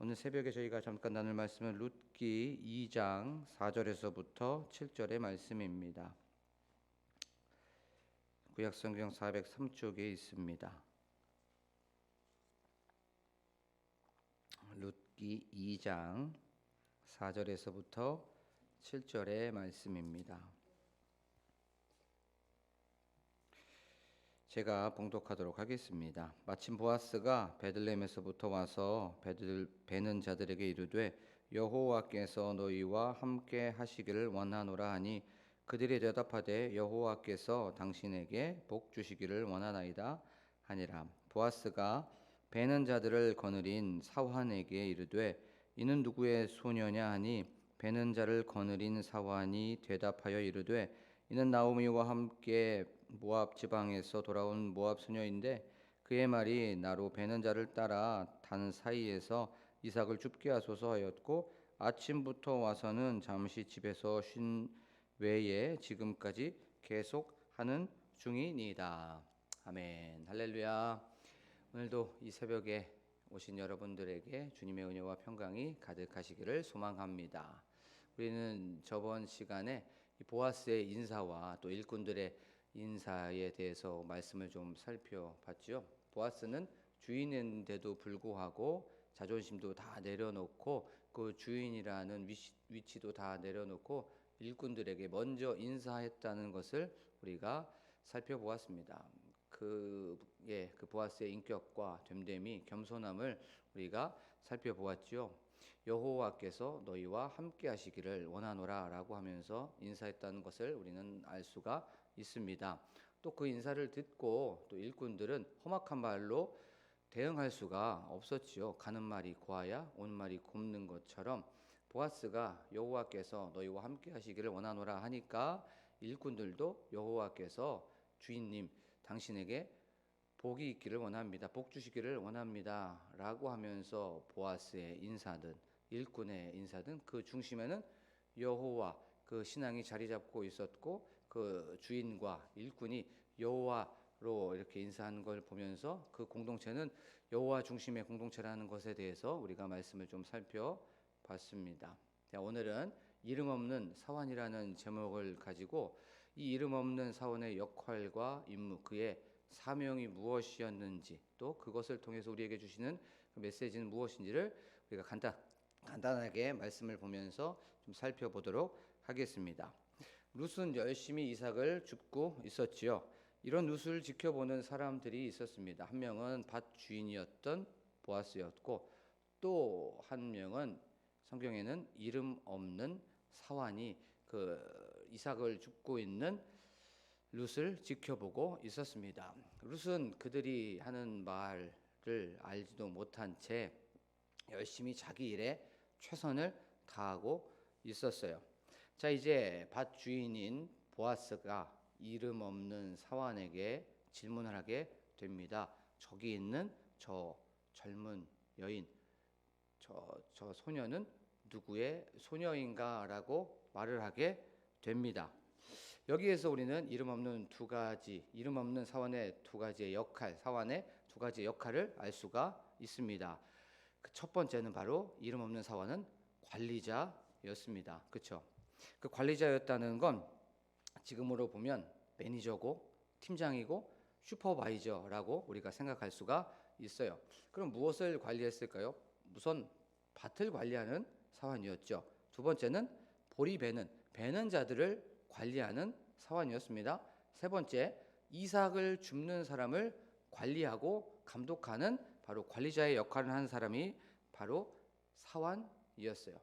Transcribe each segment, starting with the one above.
오늘 새벽에 저희가 잠깐 나눌 말씀은 룻기 2장 4절에서부터 7절의 말씀입니다. 구약성경 403쪽에 있습니다. 룻기 2장 4절에서부터 7절의 말씀입니다. 제가 봉독하도록 하겠습니다. 마침 보아스가 베들레헴에서부터 와서 베는 자들에게 이르되 여호와께서 너희와 함께 하시기를 원하노라 하니 그들이 대답하되 여호와께서 당신에게 복 주시기를 원하나이다 하니라. 보아스가 베는 자들을 거느린 사환에게 이르되 이는 누구의 소녀냐 하니 베는 자를 거느린 사환이 대답하여 이르되 이는 나오미와 함께 모압 지방에서 돌아온 모압 소녀인데 그의 말이 나로 베는 자를 따라 단 사이에서 이삭을 줍게 하소서 하였고 아침부터 와서는 잠시 집에서 쉰 외에 지금까지 계속하는 중이니이다. 아멘. 할렐루야. 오늘도 이 새벽에 오신 여러분들에게 주님의 은혜와 평강이 가득하시기를 소망합니다. 우리는 저번 시간에 보아스의 인사와 또 일꾼들의 인사에 대해서 말씀을 좀 살펴봤죠. 보아스는 주인인데도 불구하고 자존심도 다 내려놓고 그 주인이라는 위치도 다 내려놓고 일꾼들에게 먼저 인사했다는 것을 우리가 살펴보았습니다. 그 보아스의 인격과 됨됨이 겸손함을 우리가 살펴보았죠. 여호와께서 너희와 함께 하시기를 원하노라라고 하면서 인사했다는 것을 우리는 알 수가 있습니다. 또 그 인사를 듣고 또 일꾼들은 험악한 말로 대응할 수가 없었지요. 가는 말이 고하야 오는 말이 곱는 것처럼 보아스가 여호와께서 너희와 함께 하시기를 원하노라 하니까 일꾼들도 여호와께서 주인님 당신에게 복이 있기를 원합니다. 복 주시기를 원합니다. 라고 하면서 보아스의 인사든 일꾼의 인사든 그 중심에는 여호와 그 신앙이 자리 잡고 있었고 그 주인과 일꾼이 여호와로 이렇게 인사하는 걸 보면서 그 공동체는 여호와 중심의 공동체라는 것에 대해서 우리가 말씀을 좀 살펴봤습니다. 오늘은 이름 없는 사환이라는 제목을 가지고 이 이름 없는 사원의 역할과 임무, 그의 사명이 무엇이었는지 또 그것을 통해서 우리에게 주시는 그 메시지는 무엇인지를 우리가 간단하게 말씀을 보면서 좀 살펴보도록 하겠습니다. 룻은 열심히 이삭을 줍고 있었지요. 이런 룻을 지켜보는 사람들이 있었습니다. 한 명은 밭 주인이었던 보아스였고 또 한 명은 성경에는 이름 없는 사환이 그 이삭을 줍고 있는 룻을 지켜보고 있었습니다. 룻은 그들이 하는 말을 알지도 못한 채 열심히 자기 일에 최선을 다하고 있었어요. 자, 이제 밭 주인인 보아스가 이름 없는 사환에게 질문을 하게 됩니다. 저기 있는 저 젊은 여인, 저 소녀는 누구의 소녀인가? 라고 말을 하게 됩니다. 여기에서 우리는 이름 없는 사원의 두 가지의 역할을 알 수가 있습니다. 그 첫 번째는 바로 이름 없는 사원은 관리자였습니다. 그렇죠? 그 관리자였다는 건 지금으로 보면 매니저고 팀장이고 슈퍼바이저라고 우리가 생각할 수가 있어요. 그럼 무엇을 관리했을까요? 우선 밭을 관리하는 사원이었죠. 두 번째는 베는 자들을 관리하는 사원이었습니다. 세 번째, 이삭을 줍는 사람을 관리하고 감독하는 바로 관리자의 역할을 하는 사람이 바로 사원이었어요.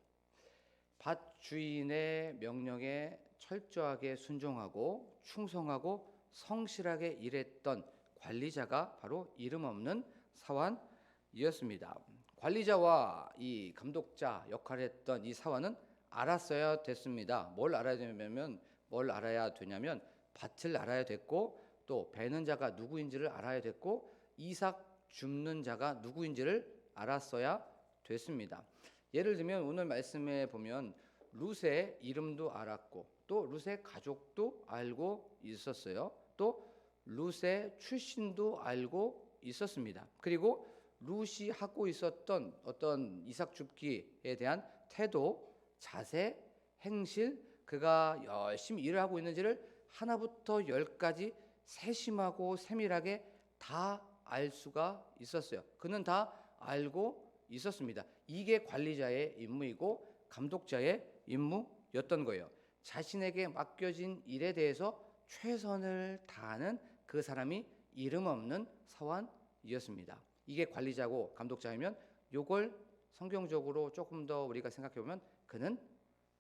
밭 주인의 명령에 철저하게 순종하고 충성하고 성실하게 일했던 관리자가 바로 이름 없는 사원이었습니다. 관리자와 이 감독자 역할을 했던 이 사원은 알았어야 됐습니다. 뭘 알아야 되냐면 밭을 알아야 됐고 또 베는 자가 누구인지를 알아야 됐고 이삭 줍는 자가 누구인지를 알았어야 됐습니다. 예를 들면 오늘 말씀에 보면 룻의 이름도 알았고 또 룻의 가족도 알고 있었어요. 또 룻의 출신도 알고 있었습니다. 그리고 룻이 하고 있었던 어떤 이삭 줍기에 대한 태도, 자세, 행실, 그가 열심히 일을 하고 있는지를 하나부터 열까지 세심하고 세밀하게 다 알 수가 있었어요. 그는 다 알고 있었습니다. 이게 관리자의 임무이고 감독자의 임무였던 거예요. 자신에게 맡겨진 일에 대해서 최선을 다하는 그 사람이 이름 없는 사환이었습니다. 이게 관리자고 감독자이면 요걸 성경적으로 조금 더 우리가 생각해 보면 그는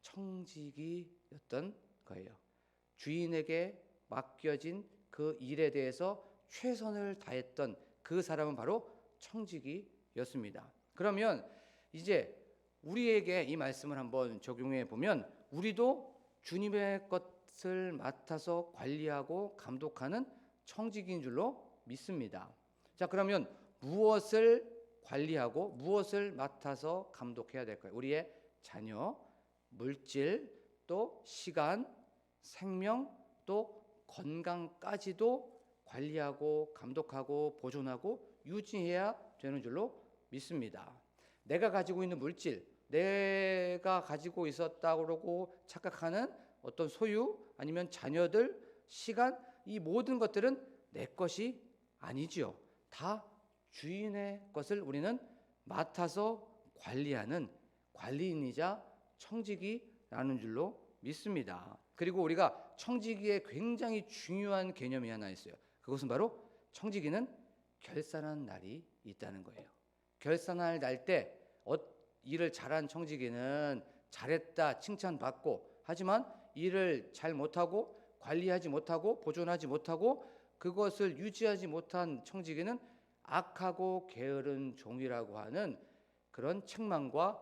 청지기였던 거예요. 주인에게 맡겨진 그 일에 대해서 최선을 다했던 그 사람은 바로 청지기였습니다. 그러면 이제 우리에게 이 말씀을 한번 적용해 보면 우리도 주님의 것을 맡아서 관리하고 감독하는 청지기인 줄로 믿습니다. 자, 그러면 무엇을 관리하고 무엇을 맡아서 감독해야 될까요? 우리의 자녀, 물질, 또 시간, 생명, 또 건강까지도 관리하고 감독하고 보존하고 유지해야 되는 줄로 믿습니다. 내가 가지고 있는 물질, 내가 가지고 있었다고 착각하는 어떤 소유, 아니면 자녀들, 시간, 이 모든 것들은 내 것이 아니지요. 다 주인의 것을 우리는 맡아서 관리하는 관리인이자 청지기라는 줄로 믿습니다. 그리고 우리가 청지기에 굉장히 중요한 개념이 하나 있어요. 그것은 바로 청지기는 결산한 날이 있다는 거예요. 결산할 날 때 일을 잘한 청지기는 잘했다 칭찬받고, 하지만 일을 잘 못하고 관리하지 못하고 보존하지 못하고 그것을 유지하지 못한 청지기는 악하고 게으른 종이라고 하는 그런 책망과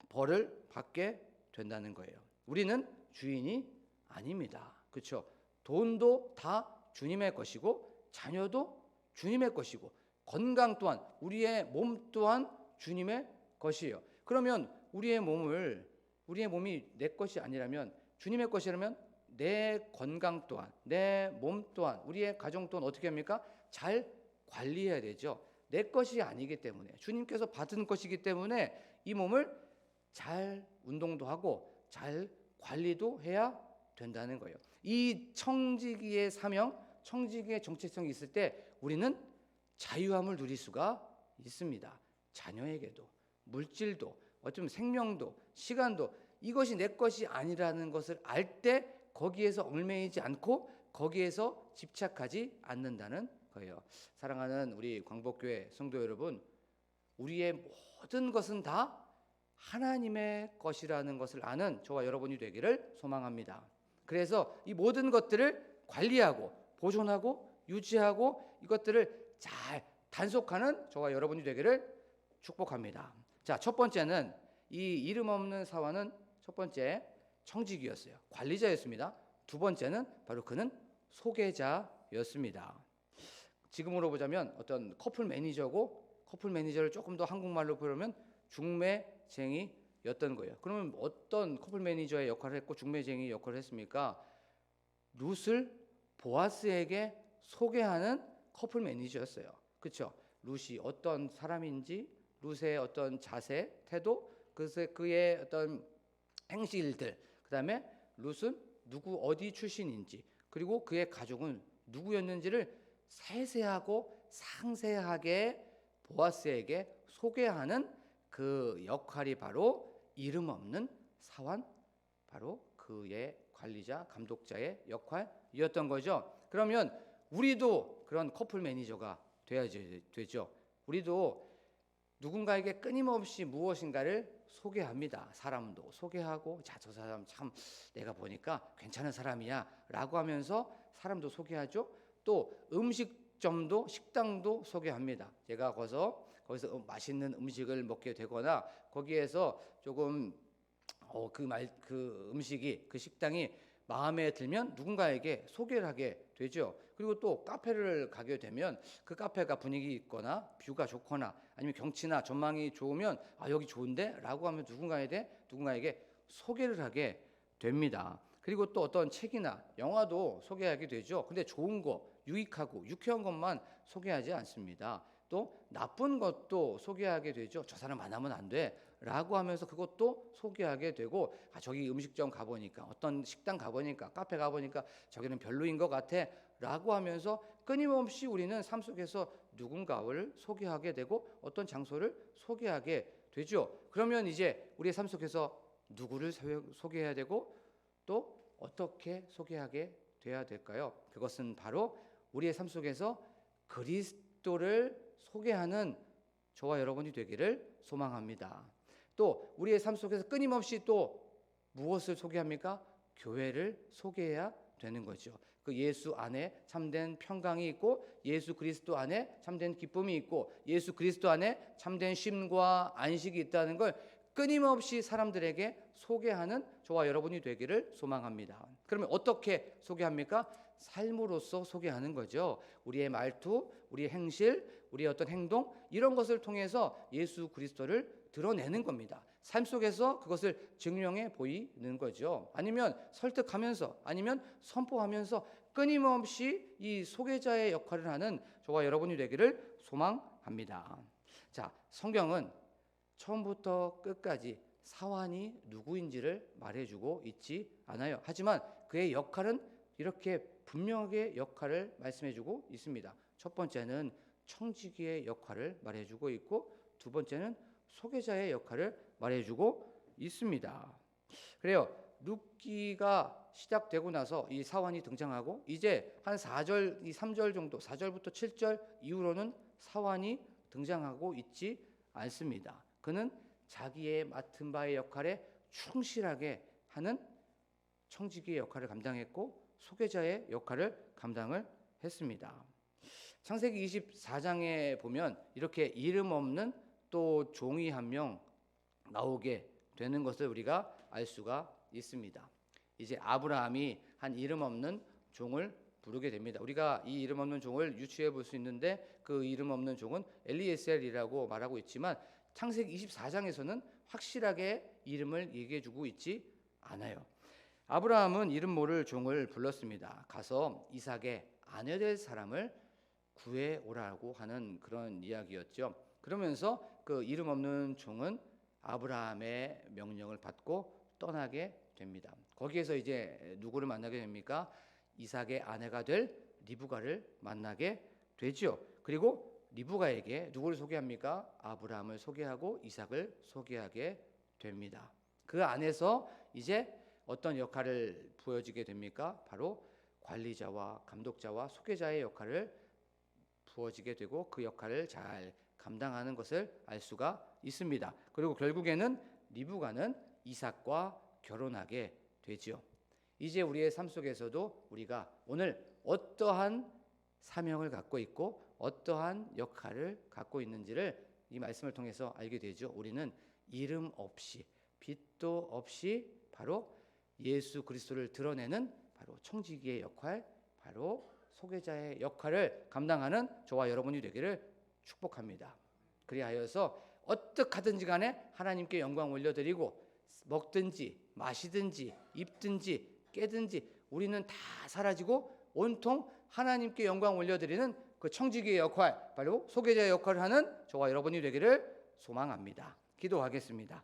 벌을 받게 된다는 거예요. 우리는 주인이 아닙니다. 그렇죠? 돈도 다 주님의 것이고 자녀도 주님의 것이고 건강 또한, 우리의 몸 또한 주님의 것이에요. 그러면 우리의 몸이 내 것이 아니라면, 주님의 것이라면 내 건강 또한, 내 몸 또한, 우리의 가정 또한 어떻게 합니까? 잘 관리해야 되죠. 내 것이 아니기 때문에, 주님께서 받은 것이기 때문에 이 몸을 잘 운동도 하고 잘 관리도 해야 된다는 거예요. 이 청지기의 사명, 청지기의 정체성이 있을 때 우리는 자유함을 누릴 수가 있습니다. 자녀에게도, 물질도, 어쩌면 생명도, 시간도 이것이 내 것이 아니라는 것을 알 때 거기에서 얽매이지 않고 거기에서 집착하지 않는다는 거예요. 사랑하는 우리 광복교회 성도 여러분, 우리의 모든 것은 다 하나님의 것이라는 것을 아는 저와 여러분이 되기를 소망합니다. 그래서 이 모든 것들을 관리하고 보존하고 유지하고 이것들을 잘 단속하는 저와 여러분이 되기를 축복합니다. 자, 첫 번째는 이 이름 없는 사환은 첫 번째 청지기였어요. 관리자였습니다. 두 번째는 바로 그는 소개자였습니다. 지금으로 보자면 어떤 커플 매니저고, 커플 매니저를 조금 더 한국말로 표현하면 중매쟁이였던 거예요. 그러면 어떤 커플 매니저의 역할을 했고 중매쟁이 역할을 했습니까? 룻을 보아스에게 소개하는 커플 매니저였어요. 그렇죠? 룻이 어떤 사람인지, 룻의 어떤 자세, 태도, 그의 어떤 행실들, 그다음에 룻은 누구 어디 출신인지, 그리고 그의 가족은 누구였는지를 세세하고 상세하게 보아스에게 소개하는 그 역할이 바로 이름 없는 사환, 바로 그의 관리자, 감독자의 역할이었던 거죠. 그러면 우리도 그런 커플 매니저가 돼야지 되죠. 우리도 누군가에게 끊임없이 무엇인가를 소개합니다. 사람도 소개하고, 자, 저 사람 참 내가 보니까 괜찮은 사람이야 라고 하면서 사람도 소개하죠. 또 음식점도, 식당도 소개합니다. 제가 거기서 맛있는 음식을 먹게 되거나 거기에서 조금 그 음식이, 그 식당이 마음에 들면 누군가에게 소개를 하게 되죠. 그리고 또 카페를 가게 되면 그 카페가 분위기 있거나 뷰가 좋거나 아니면 경치나 전망이 좋으면 여기 좋은데? 라고 하면 누군가에게 소개를 하게 됩니다. 그리고 또 어떤 책이나 영화도 소개하게 되죠. 근데 좋은 거, 유익하고 유쾌한 것만 소개하지 않습니다. 또 나쁜 것도 소개하게 되죠. 저 사람 만나면 안 돼 라고 하면서 그것도 소개하게 되고, 저기 음식점 가보니까, 어떤 식당 가보니까, 카페 가보니까 저기는 별로인 것 같아 라고 하면서 끊임없이 우리는 삶 속에서 누군가를 소개하게 되고 어떤 장소를 소개하게 되죠. 그러면 이제 우리의 삶 속에서 누구를 소개해야 되고 또 어떻게 소개하게 돼야 될까요? 그것은 바로 우리의 삶 속에서 그리스도를 소개하는 저와 여러분이 되기를 소망합니다. 또 우리의 삶 속에서 끊임없이 또 무엇을 소개합니까? 교회를 소개해야 되는 거죠. 그 예수 안에 참된 평강이 있고, 예수 그리스도 안에 참된 기쁨이 있고, 예수 그리스도 안에 참된 쉼과 안식이 있다는 걸 끊임없이 사람들에게 소개하는 저와 여러분이 되기를 소망합니다. 그러면 어떻게 소개합니까? 삶으로서 소개하는 거죠. 우리의 말투, 우리의 행실, 우리의 어떤 행동, 이런 것을 통해서 예수 그리스도를 드러내는 겁니다. 삶 속에서 그것을 증명해 보이는 거죠. 아니면 설득하면서, 아니면 선포하면서 끊임없이 이 소개자의 역할을 하는 저와 여러분이 되기를 소망합니다. 자, 성경은 처음부터 끝까지 사환이 누구인지를 말해주고 있지 않아요. 하지만 그의 역할은 이렇게 분명하게 역할을 말씀해주고 있습니다. 첫 번째는 청지기의 역할을 말해주고 있고, 두 번째는 소개자의 역할을 말해주고 있습니다. 그래요. 룻기가 시작되고 나서 이 사환이 등장하고, 이제 한 4절, 3절 정도, 4절부터 7절 이후로는 사환이 등장하고 있지 않습니다. 그는 자기의 맡은 바의 역할에 충실하게 하는 청지기의 역할을 감당했고, 소개자의 역할을 감당을 했습니다. 창세기 24장에 보면 이렇게 이름 없는 또 종이 한 명 나오게 되는 것을 우리가 알 수가 있습니다. 이제 아브라함이 한 이름 없는 종을 부르게 됩니다. 우리가 이 이름 없는 종을 유추해 볼 수 있는데, 그 이름 없는 종은 엘리에셀이라고 말하고 있지만 창세기 24장에서는 확실하게 이름을 얘기해 주고 있지 않아요. 아브라함은 이름 모를 종을 불렀습니다. 가서 이삭의 아내 될 사람을 구해 오라고 하는 그런 이야기였죠. 그러면서 그 이름 없는 종은 아브라함의 명령을 받고 떠나게 됩니다. 거기에서 이제 누구를 만나게 됩니까? 이삭의 아내가 될 리브가를 만나게 되죠. 그리고 리브가에게 누구를 소개합니까? 아브라함을 소개하고 이삭을 소개하게 됩니다. 그 안에서 이제 어떤 역할을 부여지게 됩니까? 바로 관리자와 감독자와 소개자의 역할을 부어지게 되고, 그 역할을 잘 감당하는 것을 알 수가 있습니다. 그리고 결국에는 리브가는 이삭과 결혼하게 되죠. 이제 우리의 삶 속에서도 우리가 오늘 어떠한 사명을 갖고 있고 어떠한 역할을 갖고 있는지를 이 말씀을 통해서 알게 되죠. 우리는 이름 없이, 빛도 없이 바로 예수 그리스도를 드러내는 바로 청지기의 역할, 바로 소개자의 역할을 감당하는 저와 여러분이 되기를 축복합니다. 그리하여서 어떻게 하든지 간에 하나님께 영광 올려드리고, 먹든지 마시든지 입든지 깨든지 우리는 다 사라지고 온통 하나님께 영광 올려드리는 그 청지기의 역할, 바로 소개자의 역할을 하는 저와 여러분이 되기를 소망합니다. 기도하겠습니다.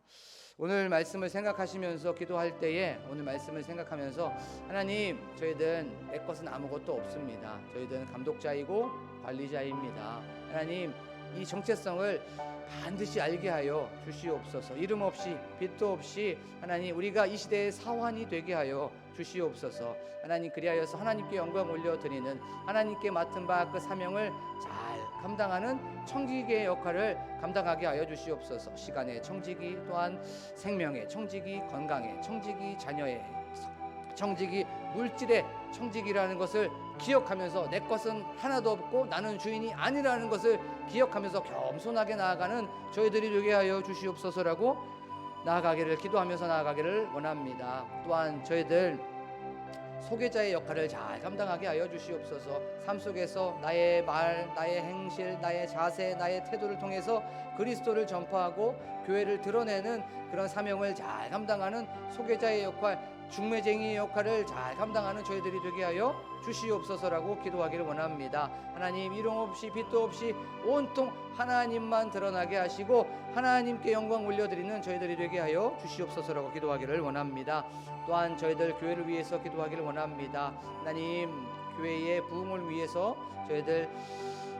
오늘 말씀을 생각하시면서 기도할 때에, 오늘 말씀을 생각하면서, 하나님, 저희들은 내 것은 아무것도 없습니다. 저희들은 감독자이고 관리자입니다. 하나님, 이 정체성을 반드시 알게 하여 주시옵소서. 이름 없이 빛도 없이 하나님, 우리가 이 시대의 사환이 되게 하여 주시옵소서. 하나님, 그리하여서 하나님께 영광 올려드리는, 하나님께 맡은 바 그 사명을 잘 감당하는 청지기의 역할을 감당하게 하여 주시옵소서. 시간의 청지기, 또한 생명의 청지기, 건강의 청지기, 자녀의 청지기, 물질의 청지기라는 것을 기억하면서 내 것은 하나도 없고 나는 주인이 아니라는 것을 기억하면서 겸손하게 나아가는 저희들이 되게 하여 주시옵소서라고 나아가기를, 기도하면서 나아가기를 원합니다. 또한 저희들 소개자의 역할을 잘 감당하게 하여 주시옵소서. 삶 속에서 나의 말, 나의 행실, 나의 자세, 나의 태도를 통해서 그리스도를 전파하고 교회를 드러내는 그런 사명을 잘 감당하는 소개자의 역할, 중매쟁이의 역할을 잘 감당하는 저희들이 되게 하여 주시옵소서라고 기도하기를 원합니다. 하나님, 이름 없이 빛도 없이 온통 하나님만 드러나게 하시고 하나님께 영광 올려드리는 저희들이 되게 하여 주시옵소서라고 기도하기를 원합니다. 또한 저희들 교회를 위해서 기도하기를 원합니다. 하나님, 교회의 부흥을 위해서 저희들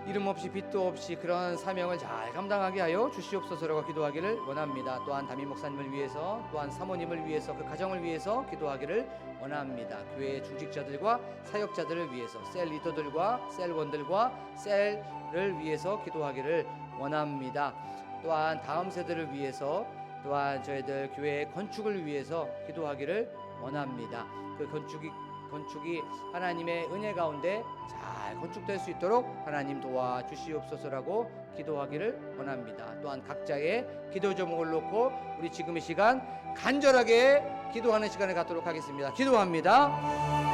이름 없이 빛도 없이 그런 사명을 잘 감당하게 하여 주시옵소서라고 기도하기를 원합니다. 또한 담임 목사님을 위해서, 또한 사모님을 위해서, 그 가정을 위해서 기도하기를 원합니다. 교회의 중직자들과 사역자들을 위해서, 셀 리더들과 셀원들과 셀을 위해서 기도하기를 원합니다. 또한 다음 세대를 위해서, 또한 저희들 교회의 건축을 위해서 기도하기를 원합니다. 그 건축이 하나님의 은혜 가운데 잘 건축될 수 있도록 하나님 도와주시옵소서라고 기도하기를 원합니다. 또한 각자의 기도 제목을 놓고 우리 지금 이 시간 간절하게 기도하는 시간을 갖도록 하겠습니다. 기도합니다.